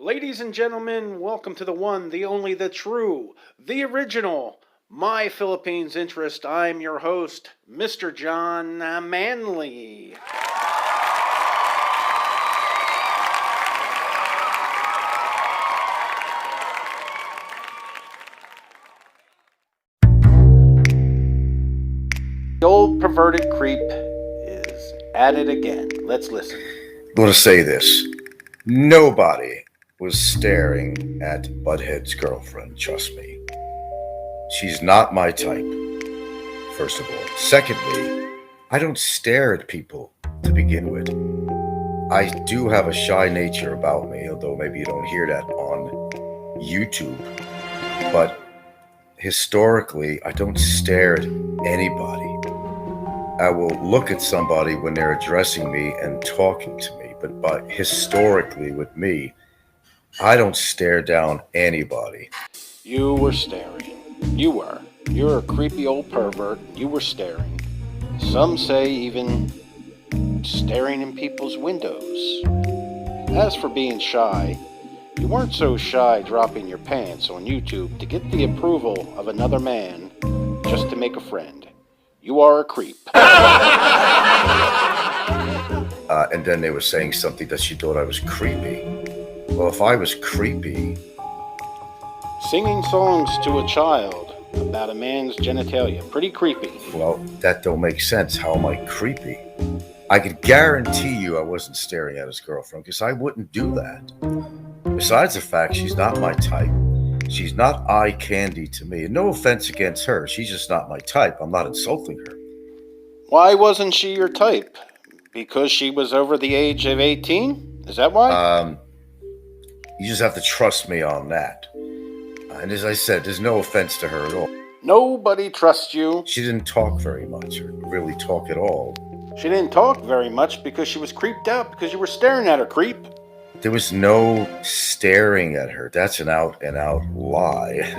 Ladies and gentlemen, welcome to the one, the only, the true, the original, My Philippines Interest. I'm your host, Mr. John Manley. The old perverted creep is at it again. Let's listen. I'm going to say this. Nobody was staring at Butthead's girlfriend, trust me. She's not my type, first of all. Secondly, I don't stare at people to begin with. I do have a shy nature about me, although maybe you don't hear that on YouTube. But historically, I don't stare at anybody. I will look at somebody when they're addressing me and talking to me, but historically with me, I don't stare down anybody. You were staring. You were. You're a creepy old pervert. You were staring. Some say even staring in people's windows. As for being shy, you weren't so shy dropping your pants on YouTube to get the approval of another man just to make a friend. You are a creep. And then they were saying something that she thought I was creepy. Well, if I was creepy... Singing songs to a child about a man's genitalia. Pretty creepy. Well, that don't make sense. How am I creepy? I could guarantee you I wasn't staring at his girlfriend because I wouldn't do that. Besides the fact she's not my type. She's not eye candy to me. And no offense against her. She's just not my type. I'm not insulting her. Why wasn't she your type? Because she was over the age of 18? Is that why? You just have to trust me on that. And as I said, there's no offense to her at all. Nobody trusts you. She didn't talk very much, or really talk at all. She didn't talk very much because she was creeped out because you were staring at her, creep. There was no staring at her. That's an out-and-out lie.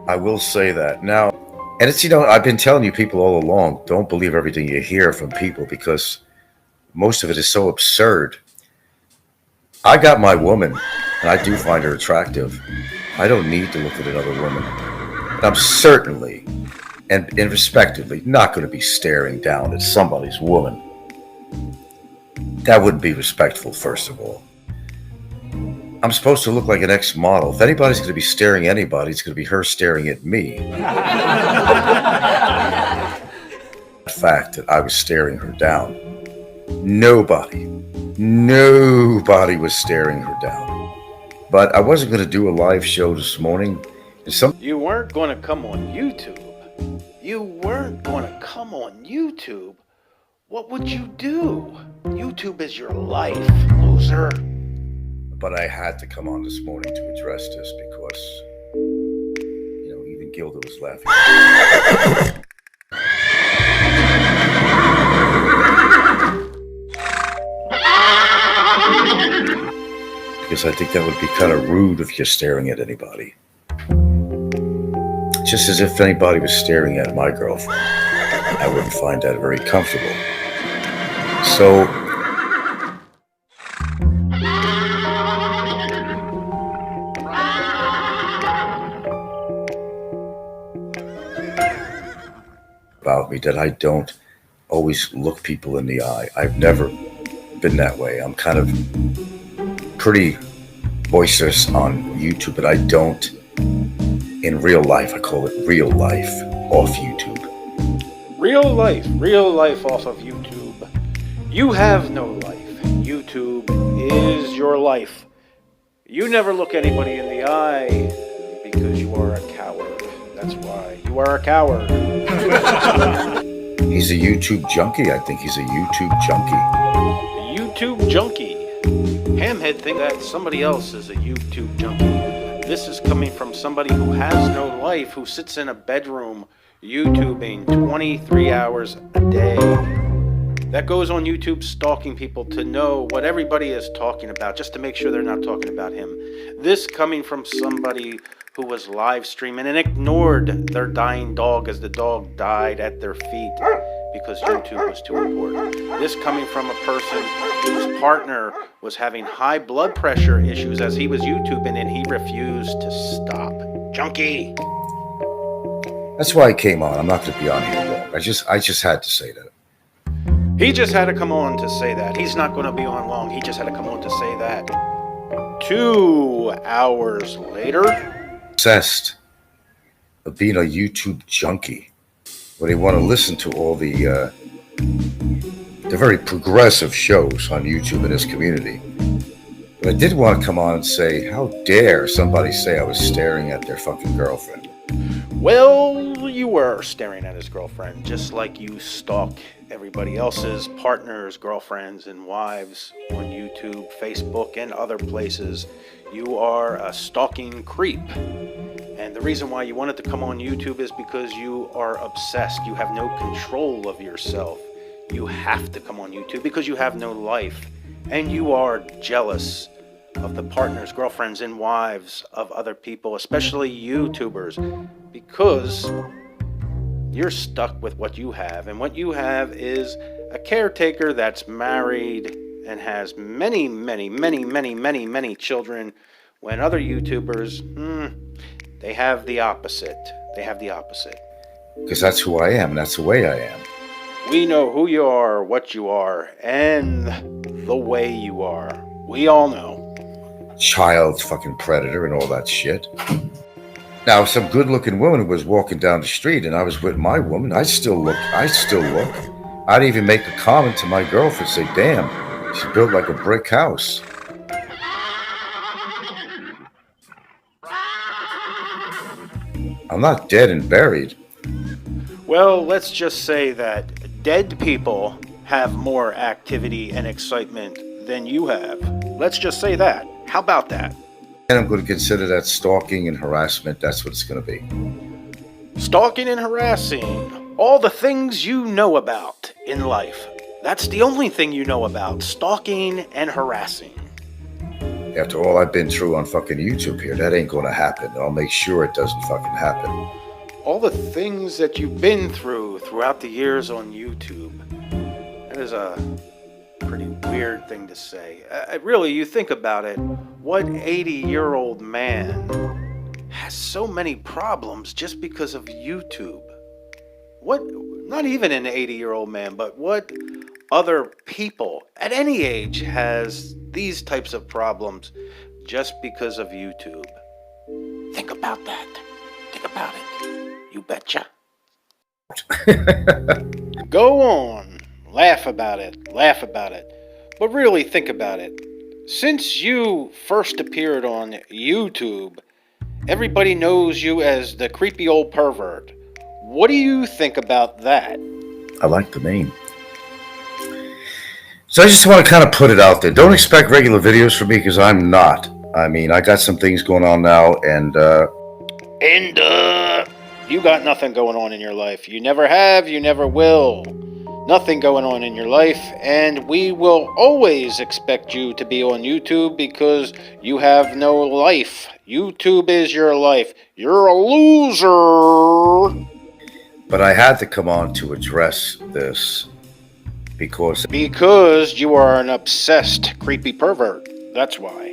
I will say that. Now, and it's, I've been telling you people all along, don't believe everything you hear from people because most of it is so absurd. I got my woman, and I do find her attractive. I don't need to look at another woman. And I'm certainly, and respectively, not going to be staring down at somebody's woman. That wouldn't be respectful, first of all. I'm supposed to look like an ex-model. If anybody's going to be staring at anybody, it's going to be her staring at me. The fact that I was staring her down. Nobody was staring her down. But I wasn't going to do a live show this morning. You weren't going to come on YouTube. You weren't going to come on YouTube. What would you do? YouTube is your life, loser. But I had to come on this morning to address this because, even Gilda was laughing. Because I think that would be kind of rude if you're staring at anybody. Just as if anybody was staring at my girlfriend. I wouldn't find that very comfortable. So, about me that I don't always look people in the eye. I've never been that way. I'm kind of pretty boisterous on YouTube, but I don't in real life. I call it real life off YouTube. Real life off of YouTube. You have no life. YouTube is your life. You never look anybody in the eye because you are a coward. That's why you are a coward. He's a YouTube junkie. I think he's a YouTube junkie. YouTube junkie. Hamhead think that somebody else is a YouTube junkie. This is coming from somebody who has no life, who sits in a bedroom YouTubing 23 hours a day. That goes on YouTube stalking people to know what everybody is talking about, just to make sure they're not talking about him. This coming from somebody who was live streaming and ignored their dying dog as the dog died at their feet because YouTube was too important. This coming from a person whose partner was having high blood pressure issues as he was YouTubing, and he refused to stop. Junkie! That's why I came on. I'm not going to be on here long. I just had to say that. He just had to come on to say that. He's not going to be on long. He just had to come on to say that. 2 hours later. Obsessed of being a YouTube junkie, where they want to listen to all the very progressive shows on YouTube in this community. But I did want to come on and say, how dare somebody say I was staring at their fucking girlfriend? Well, you were staring at his girlfriend, just like you stalk everybody else's partners, girlfriends, and wives on YouTube, Facebook, and other places. You are a stalking creep. And the reason why you wanted to come on YouTube is because you are obsessed. You have no control of yourself. You have to come on YouTube because you have no life. And you are jealous of the partners, girlfriends, and wives of other people, especially YouTubers, because you're stuck with what you have. And what you have is a caretaker that's married and has many children, when other YouTubers, they have the opposite. They have the opposite. Because that's who I am, and that's the way I am. We know who you are, what you are, and the way you are. We all know. Child fucking predator and all that shit. Now, if some good-looking woman was walking down the street and I was with my woman, I'd still look. I'd even make a comment to my girlfriend, say, damn, she's built like a brick house. I'm not dead and buried. Well, let's just say that dead people have more activity and excitement than you have. Let's just say that. How about that? And I'm going to consider that stalking and harassment. That's what it's going to be. Stalking and harassing. All the things you know about in life. That's the only thing you know about. Stalking and harassing. After all I've been through on fucking YouTube here, that ain't going to happen. I'll make sure it doesn't fucking happen. All the things that you've been through throughout the years on YouTube. That is a pretty weird thing to say. Really, you think about it, what 80-year-old man has so many problems just because of YouTube? What, not even an 80-year-old man, but what other people at any age has these types of problems just because of YouTube? Think about that. Think about it. You betcha. Go on. Laugh about it. Laugh about it. But really think about it. Since you first appeared on YouTube, everybody knows you as the creepy old pervert. What do you think about that? I like the name. So I just want to kind of put it out there. Don't expect regular videos from me because I'm not. I mean, I got some things going on now, and you got nothing going on in your life. You never have, you never will. Nothing going on in your life, and we will always expect you to be on YouTube because you have no life. YouTube is your life. You're a loser. But I had to come on to address this because you are an obsessed, creepy pervert. That's why.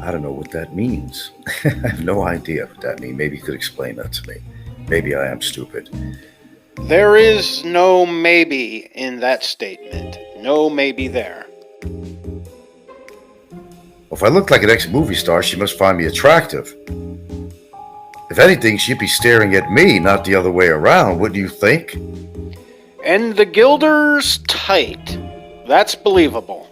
I don't know what that means. I have no idea what that means. Maybe you could explain that to me. Maybe I am stupid. There is no maybe in that statement. No maybe there. If I look like an ex-movie star, she must find me attractive. If anything, she'd be staring at me, not the other way around, wouldn't you think? And the gilder's tight. That's believable.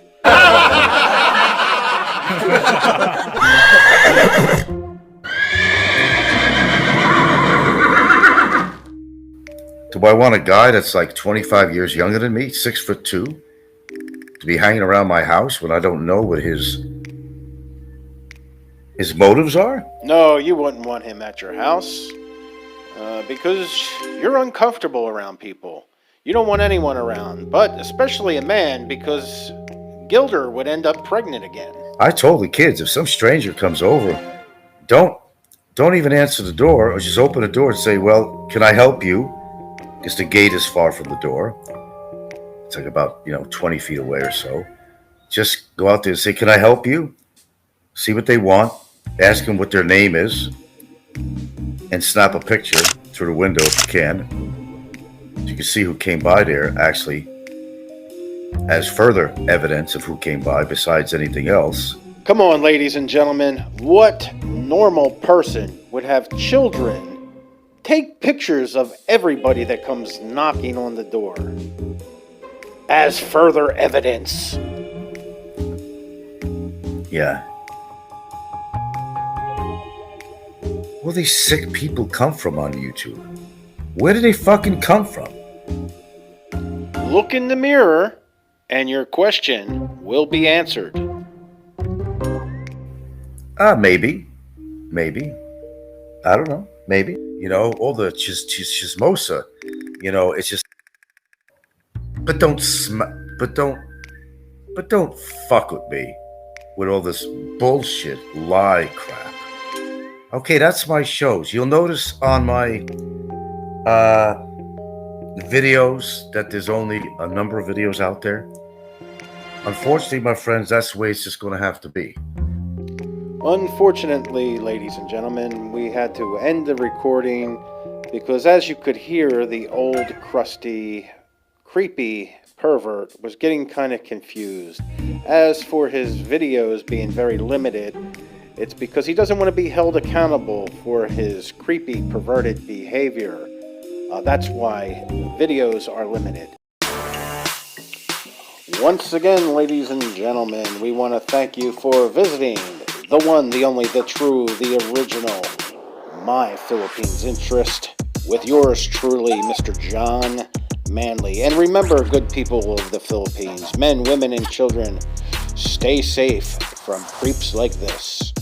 Do I want a guy that's like 25 years younger than me, 6'2", to be hanging around my house when I don't know what his motives are? No, you wouldn't want him at your house because you're uncomfortable around people. You don't want anyone around, but especially a man, because Gilder would end up pregnant again. I told the kids, if some stranger comes over, don't even answer the door, or just open the door and say, well, can I help you? because the gate is far from the door. It's like about 20 feet away or so. Just go out there and say, "Can I help you?" See what they want. Ask them what their name is, and snap a picture through the window if you can. So you can see who came by there. Actually, as further evidence of who came by besides anything else. Come on, ladies and gentlemen. What normal person would have children take pictures of everybody that comes knocking on the door as further evidence? Yeah. Where these sick people come from on YouTube? Where do they fucking come from? Look in the mirror and your question will be answered. Maybe. I don't know. Maybe. All the chismosa. It's just. But don't fuck with me with all this bullshit lie crap. Okay, that's my shows. You'll notice on my videos that there's only a number of videos out there. Unfortunately, my friends, that's the way it's just going to have to be. Unfortunately, ladies and gentlemen, we had to end the recording because, as you could hear, the old, crusty, creepy pervert was getting kind of confused. As for his videos being very limited, it's because he doesn't want to be held accountable for his creepy, perverted behavior. That's why videos are limited. Once again, ladies and gentlemen, we want to thank you for visiting the one, the only, the true, the original My Philippines Interest with yours truly, Mr. John Manley. And remember, good people of the Philippines, men, women, and children, stay safe from creeps like this.